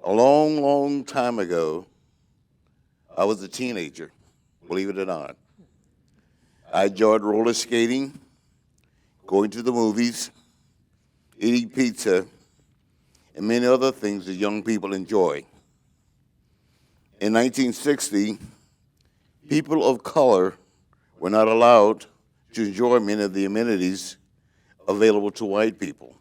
A long, long time ago, I was a teenager, believe it or not. I enjoyed roller skating, going to the movies, eating pizza, and many other things that young people enjoy. In 1960, people of color were not allowed to enjoy many of the amenities available to white people.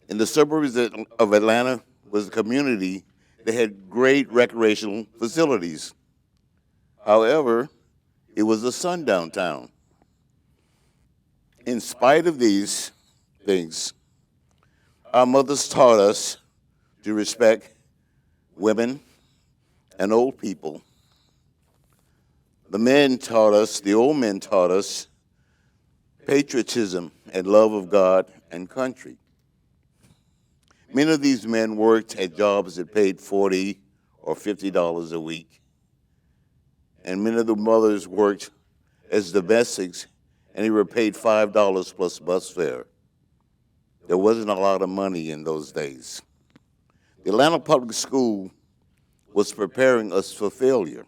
In the suburbs of Atlanta was a community that had great recreational facilities. However, it was a sundown town. In spite of these things, our mothers taught us to respect women and old people. The old men taught us patriotism and love of God and country. Many of these men worked at jobs that paid $40 or $50 a week. And many of the mothers worked as domestics, and they were paid $5 plus bus fare. There wasn't a lot of money in those days. The Atlanta Public School was preparing us for failure.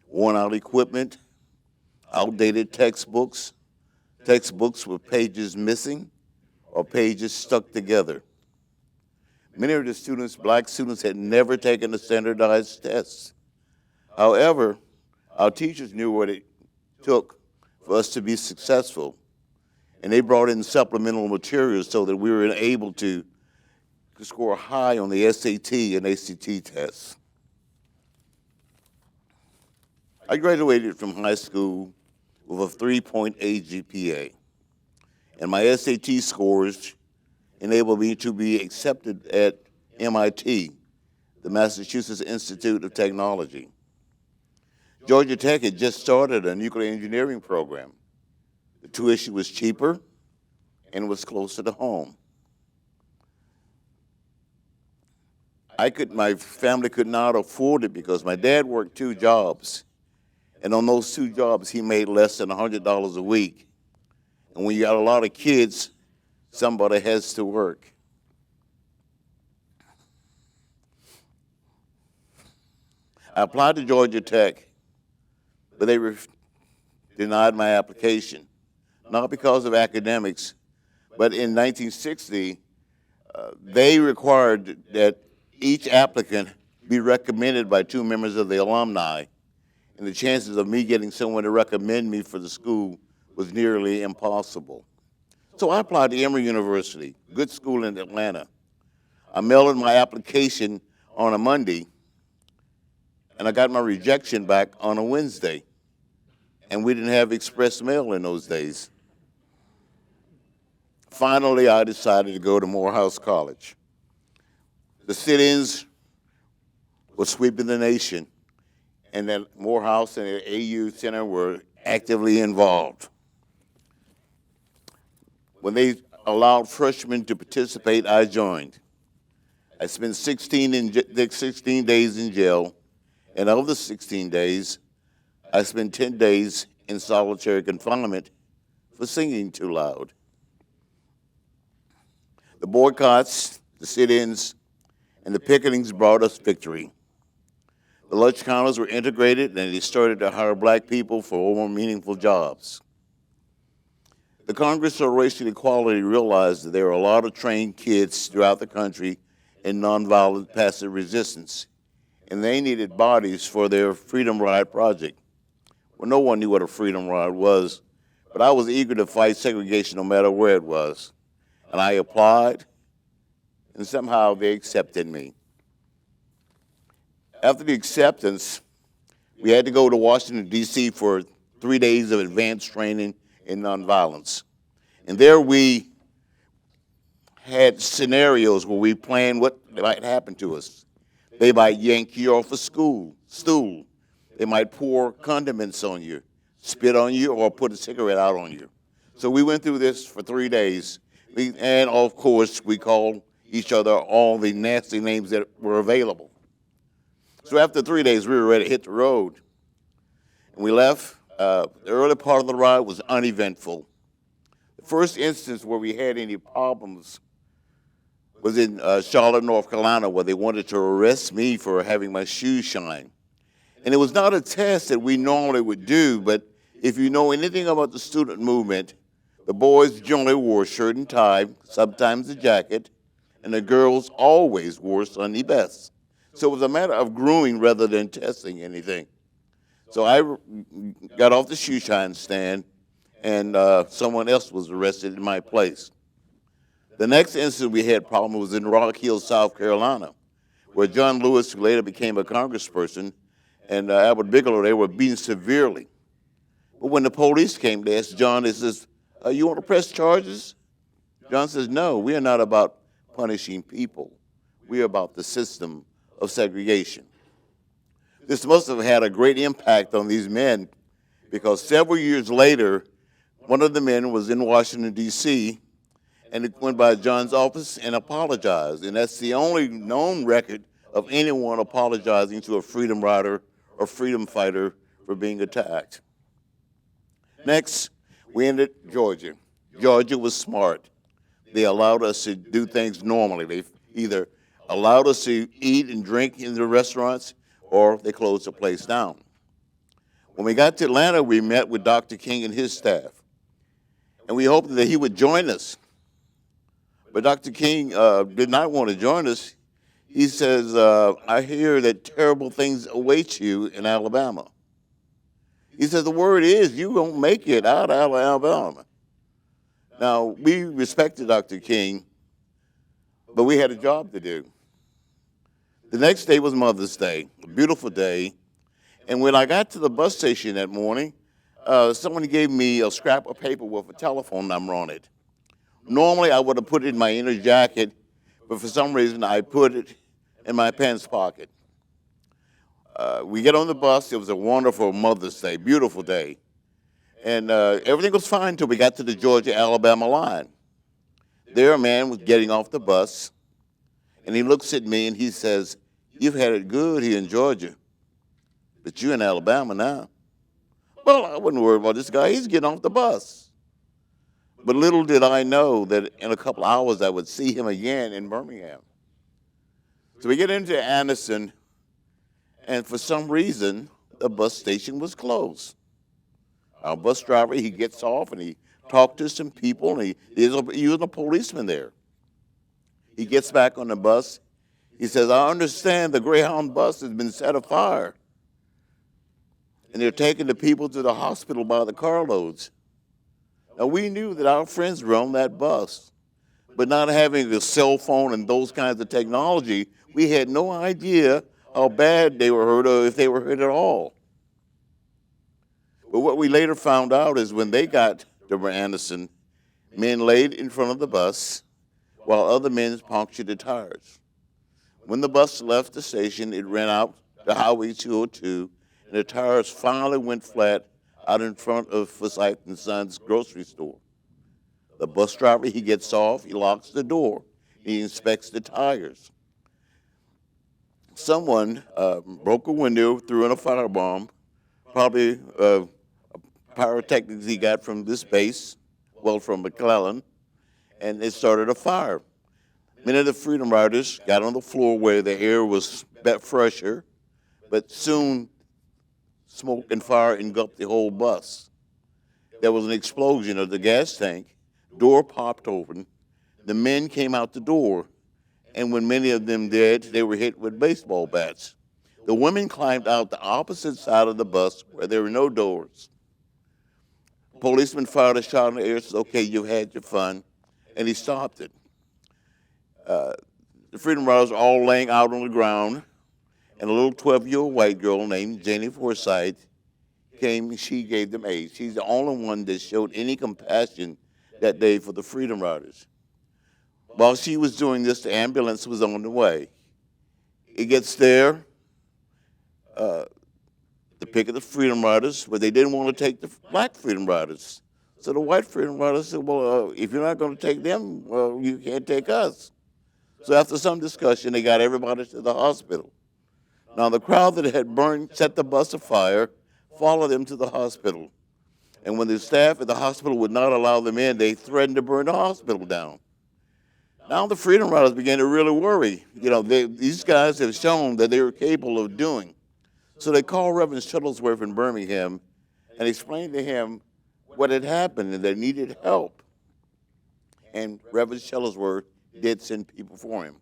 Worn out equipment, outdated textbooks with pages missing or pages stuck together. Many of the students, black students, had never taken a standardized test. However, our teachers knew what it took for us to be successful, and they brought in supplemental materials so that we were able to score high on the SAT and ACT tests. I graduated from high school with a 3.8 GPA, and my SAT scores enabled me to be accepted at MIT, the Massachusetts Institute of Technology. Georgia Tech had just started a nuclear engineering program. The tuition was cheaper and was closer to home. My family could not afford it because my dad worked 2 jobs, and on those 2 jobs he made less than $100 a week. And when you got a lot of kids, somebody has to work. I applied to Georgia Tech, but they denied my application, not because of academics, but in 1960, they required that each applicant be recommended by 2 members of the alumni, and the chances of me getting someone to recommend me for the school was nearly impossible. So I applied to Emory University, good school in Atlanta. I mailed in my application on a Monday, and I got my rejection back on a Wednesday. And we didn't have express mail in those days. Finally, I decided to go to Morehouse College. The sit-ins were sweeping the nation, and that Morehouse and the AU Center were actively involved. When they allowed freshmen to participate, I joined. I spent 16 days in jail, and of the 16 days, I spent 10 days in solitary confinement for singing too loud. The boycotts, the sit-ins, and the picketings brought us victory. The lunch counters were integrated, and they started to hire black people for more meaningful jobs. The Congress on Racial Equality realized that there were a lot of trained kids throughout the country in nonviolent passive resistance, and they needed bodies for their Freedom Ride project. Well, no one knew what a Freedom Ride was, but I was eager to fight segregation no matter where it was. And I applied, and somehow they accepted me. After the acceptance, we had to go to Washington, D.C. for 3 days of advanced training in nonviolence. And there we had scenarios where we planned what might happen to us. They might yank you off a stool. They might pour condiments on you, spit on you, or put a cigarette out on you. So we went through this for 3 days. And of course, we called each other all the nasty names that were available. So after 3 days, we were ready to hit the road. And we left. The early part of the ride was uneventful. The first instance where we had any problems was in Charlotte, North Carolina, where they wanted to arrest me for having my shoes shine. And it was not a test that we normally would do, but if you know anything about the student movement, the boys generally wore a shirt and tie, sometimes a jacket, and the girls always wore Sunday best. So it was a matter of grooming rather than testing anything. So I got off the shoe shine stand, and someone else was arrested in my place. The next incident we had problem was in Rock Hill, South Carolina, where John Lewis, who later became a congressperson, and Albert Bigelow, they were beaten severely. But when the police came, they asked John, they says, you want to press charges? John says, no, we are not about punishing people. We are about the system of segregation. This must have had a great impact on these men, because several years later, one of the men was in Washington, D.C., and it went by John's office and apologized. And that's the only known record of anyone apologizing to a freedom rider or freedom fighter for being attacked. Next, we ended Georgia. Georgia was smart. They allowed us to do things normally. They either allowed us to eat and drink in the restaurants, or they closed the place down. When we got to Atlanta, we met with Dr. King and his staff, and we hoped that he would join us. But Dr. King did not want to join us. He says, I hear that terrible things await you in Alabama. He says, the word is you won't make it out of Alabama. Now, we respected Dr. King, but we had a job to do. The next day was Mother's Day, a beautiful day. And when I got to the bus station that morning, someone gave me a scrap of paper with a telephone number on it. Normally, I would have put it in my inner jacket, but for some reason, I put it in my pants pocket. We get on the bus. It was a wonderful Mother's Day, beautiful day. And everything was fine until we got to the Georgia-Alabama line. There, a man was getting off the bus, and he looks at me, and he says, you've had it good here in Georgia, but you're in Alabama now. Well, I wasn't worried about this guy. He's getting off the bus. But little did I know that in a couple hours I would see him again in Birmingham. So we get into Anderson, and for some reason, the bus station was closed. Our bus driver, he gets off, and he talked to some people, and he was a policeman there. He gets back on the bus. He says, I understand the Greyhound bus has been set afire, and they're taking the people to the hospital by the carloads. Now, we knew that our friends were on that bus, but not having a cell phone and those kinds of technology, we had no idea how bad they were hurt or if they were hurt at all. But what we later found out is when they got to Anderson, men laid in front of the bus while other men punctured the tires. When the bus left the station, it ran out to Highway 202, and the tires finally went flat out in front of Forsyth & Sons grocery store. The bus driver, he gets off, he locks the door, he inspects the tires. Someone broke a window, threw in a firebomb, probably a pyrotechnics he got from this base, well, from McClellan, and it started a fire. Many of the Freedom Riders got on the floor where the air was fresher, but soon smoke and fire engulfed the whole bus. There was an explosion of the gas tank, door popped open, the men came out the door, and when many of them did, they were hit with baseball bats. The women climbed out the opposite side of the bus where there were no doors. Policeman fired a shot in the air, said, okay, you've had your fun, and he stopped it. The Freedom Riders were all laying out on the ground, and a little 12-year-old white girl named Janie Forsyth came, and she gave them aid. She's the only one that showed any compassion that day for the Freedom Riders. While she was doing this, the ambulance was on the way. It gets there, to pick up the Freedom Riders, but they didn't want to take the black Freedom Riders. So the white Freedom Riders said, well, if you're not going to take them, well, you can't take us. So after some discussion, they got everybody to the hospital. Now, the crowd that had set the bus afire followed them to the hospital. And when the staff at the hospital would not allow them in, they threatened to burn the hospital down. Now the Freedom Riders began to really worry. These guys have shown that they were capable of doing. So they called Reverend Shuttlesworth in Birmingham and explained to him what had happened and they needed help. And Reverend Shuttlesworth did send people for him.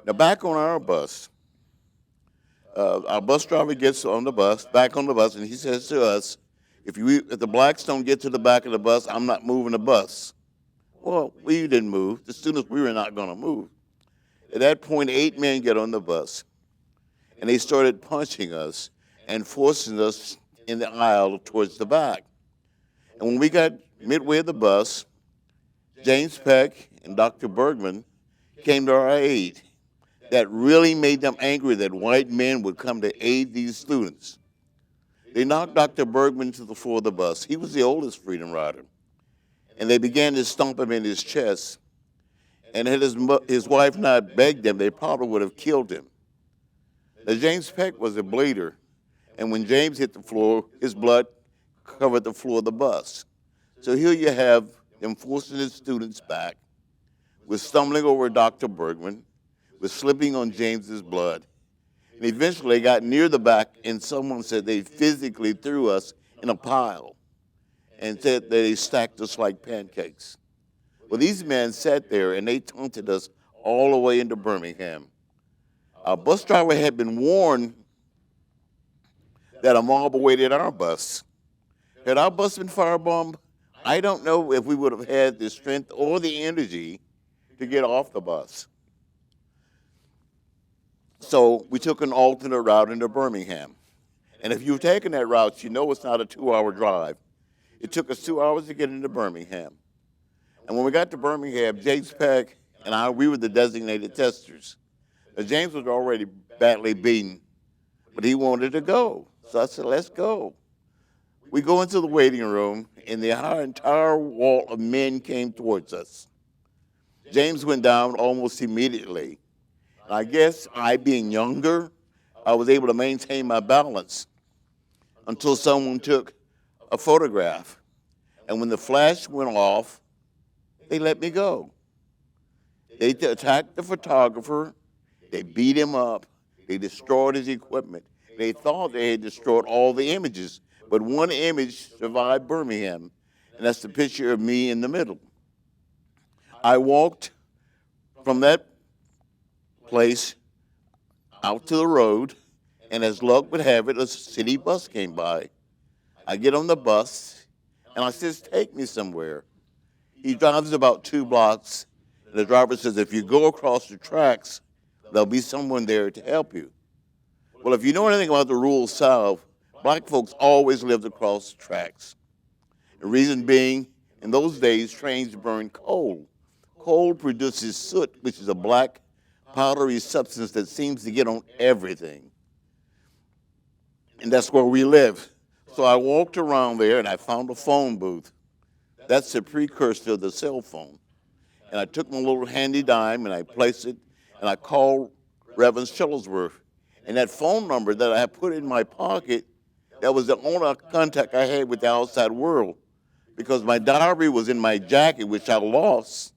Now back on our bus driver gets back on the bus, and he says to us, if the blacks don't get to the back of the bus, I'm not moving the bus. Well, we didn't move. The students, we were not going to move. At that point, 8 men get on the bus, and they started punching us and forcing us in the aisle towards the back. And when we got midway of the bus, James Peck and Dr. Bergman came to our aid. That really made them angry that white men would come to aid these students. They knocked Dr. Bergman to the floor of the bus. He was the oldest Freedom Rider. And they began to stomp him in his chest. And had his wife not begged them, they probably would have killed him. Now, James Peck was a bleeder. And when James hit the floor, his blood covered the floor of the bus. So here you have them forcing the students back, with stumbling over Dr. Bergman, with slipping on James's blood. And eventually they got near the back, and someone said they physically threw us in a pile and said that they stacked us like pancakes. Well, these men sat there, and they taunted us all the way into Birmingham. Our bus driver had been warned that a mob awaited our bus. Had our bus been firebombed, I don't know if we would have had the strength or the energy to get off the bus. So we took an alternate route into Birmingham. And if you've taken that route, you know it's not a 2-hour drive. It took us 2 hours to get into Birmingham. And when we got to Birmingham, James Peck and I, we were the designated testers. Now, James was already badly beaten, but he wanted to go. So I said, let's go. We go into the waiting room, and the entire wall of men came towards us. James went down almost immediately. I guess I, being younger, I was able to maintain my balance until someone took a photograph. And when the flash went off, they let me go. They attacked the photographer. They beat him up. They destroyed his equipment. They thought they had destroyed all the images, but one image survived Birmingham, and that's the picture of me in the middle. I walked from that place out to the road, and as luck would have it, a city bus came by. I get on the bus, and I says, take me somewhere. He drives about 2 blocks, and the driver says, if you go across the tracks, there'll be someone there to help you. Well, if you know anything about the rural South, black folks always lived across the tracks. The reason being, in those days, trains burned coal. Coal produces soot, which is a black powdery substance that seems to get on everything. And that's where we live. So I walked around there and I found a phone booth. That's the precursor of the cell phone. And I took my little handy dime and I placed it and I called Reverend Shuttlesworth. And that phone number that I had put in my pocket, that was the only contact I had with the outside world, because my diary was in my jacket, which I lost.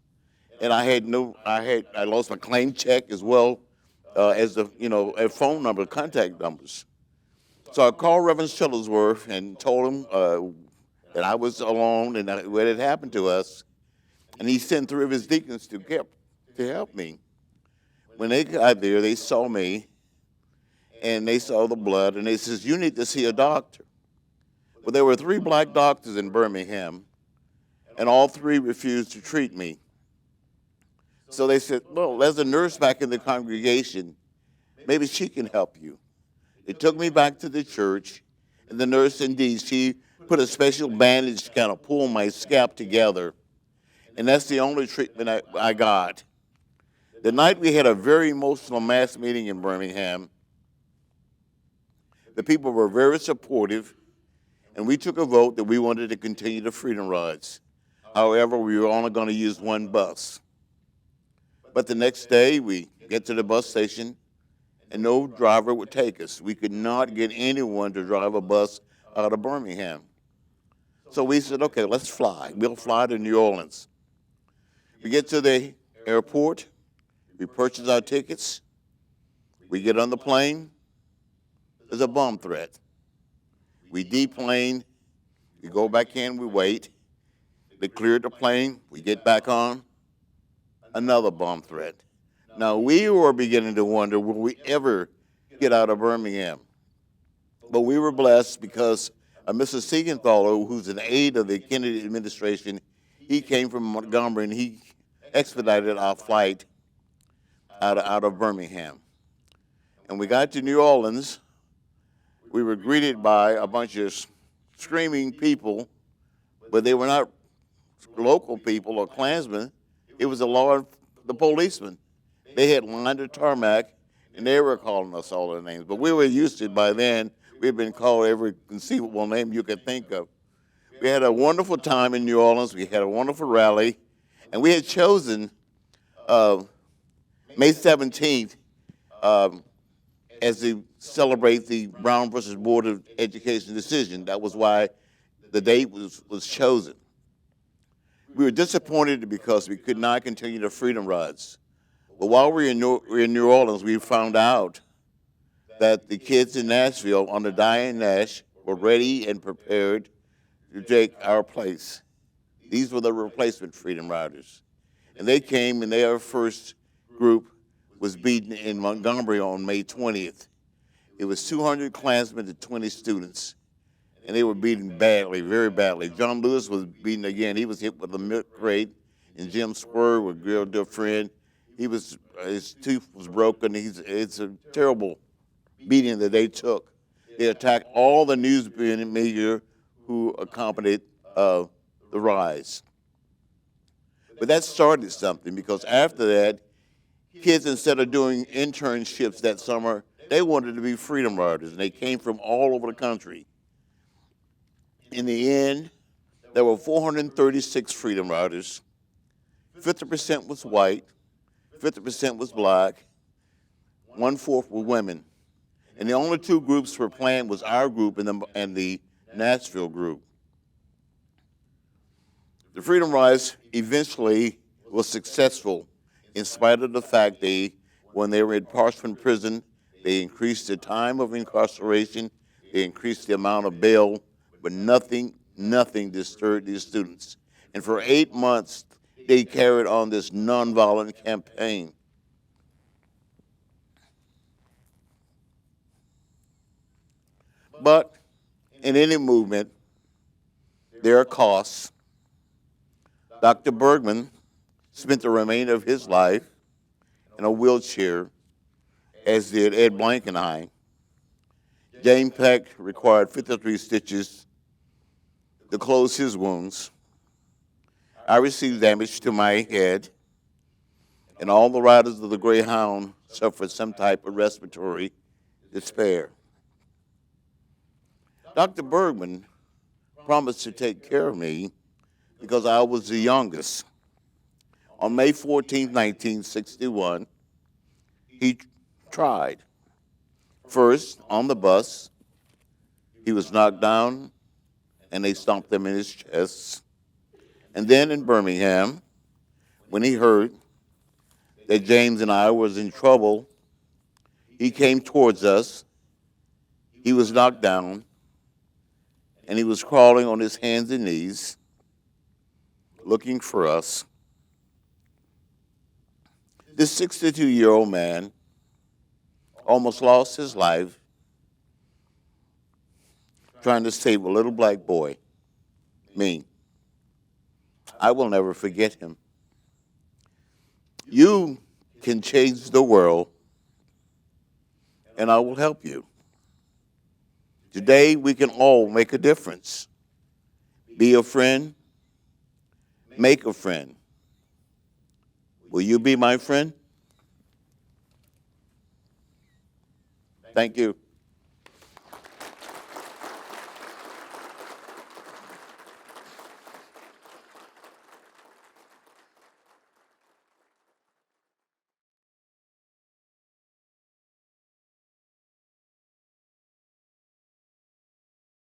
And I lost my claim check as well as a phone number, contact numbers. So I called Reverend Shuttlesworth and told him that I was alone and what had happened to us. And he sent 3 of his deacons to help me. When they got there, they saw me and they saw the blood and they says, you need to see a doctor. Well, there were 3 black doctors in Birmingham and all 3 refused to treat me. So they said, well, there's a nurse back in the congregation. Maybe she can help you. They took me back to the church, and the nurse, indeed, she put a special bandage to kind of pull my scalp together, and that's the only treatment I got. The night we had a very emotional mass meeting in Birmingham, the people were very supportive, and we took a vote that we wanted to continue the Freedom Rides. However, we were only going to use 1 bus. But the next day, we get to the bus station, and no driver would take us. We could not get anyone to drive a bus out of Birmingham. So we said, okay, let's fly. We'll fly to New Orleans. We get to the airport, we purchase our tickets, we get on the plane, there's a bomb threat. We deplane, we go back in, we wait, they clear the plane, we get back on, another bomb threat. Now, we were beginning to wonder, will we ever get out of Birmingham? But we were blessed because Mr. Siegenthaler, who's an aide of the Kennedy administration, he came from Montgomery and he expedited our flight out of Birmingham. And we got to New Orleans. We were greeted by a bunch of screaming people, but they were not local people or Klansmen. It was the policemen. They had lined the tarmac, and they were calling us all their names. But we were used to it by then. We had been called every conceivable name you could think of. We had a wonderful time in New Orleans. We had a wonderful rally. And we had chosen May 17th as to celebrate the Brown versus Board of Education decision. That was why the date was chosen. We were disappointed because we could not continue the Freedom Rides. But while we were in New Orleans, we found out that the kids in Nashville under Diane Nash were ready and prepared to take our place. These were the replacement Freedom Riders. And they came, and their first group was beaten in Montgomery on May 20th. It was 200 Klansmen to 20 students, and they were beaten badly, very badly. John Lewis was beaten again. He was hit with a milk crate, and Jim Square, a real dear friend, his tooth was broken. It's a terrible beating that they took. They attacked all the news media who accompanied the rise. But that started something, because after that, kids, instead of doing internships that summer, they wanted to be Freedom Riders, and they came from all over the country. In the end, there were 436 Freedom Riders. 50% was white, 50% was black, 1/4 were women. And the only two groups were planned was our group and the Nashville group. The Freedom Rise eventually was successful, in spite of the fact when they were in Parchman Prison, they increased the time of incarceration, they increased the amount of bail, but nothing disturbed these students. And for 8 months, they carried on this nonviolent campaign. But in any movement, there are costs. Dr. Bergman spent the remainder of his life in a wheelchair, as did Ed Blankenheim. James Peck required 53 stitches to close his wounds. I received damage to my head, and all the riders of the Greyhound suffered some type of respiratory despair. Dr. Bergman promised to take care of me because I was the youngest. On May 14, 1961, he tried. First, on the bus, he was knocked down, and they stomped him in his chest. And then in Birmingham, when he heard that James and I was in trouble, he came towards us. He was knocked down, and he was crawling on his hands and knees, looking for us. This 62-year-old man almost lost his life trying to save a little black boy, me. I will never forget him. You can change the world, and I will help you. Today, we can all make a difference. Be a friend, make a friend. Will you be my friend? Thank you.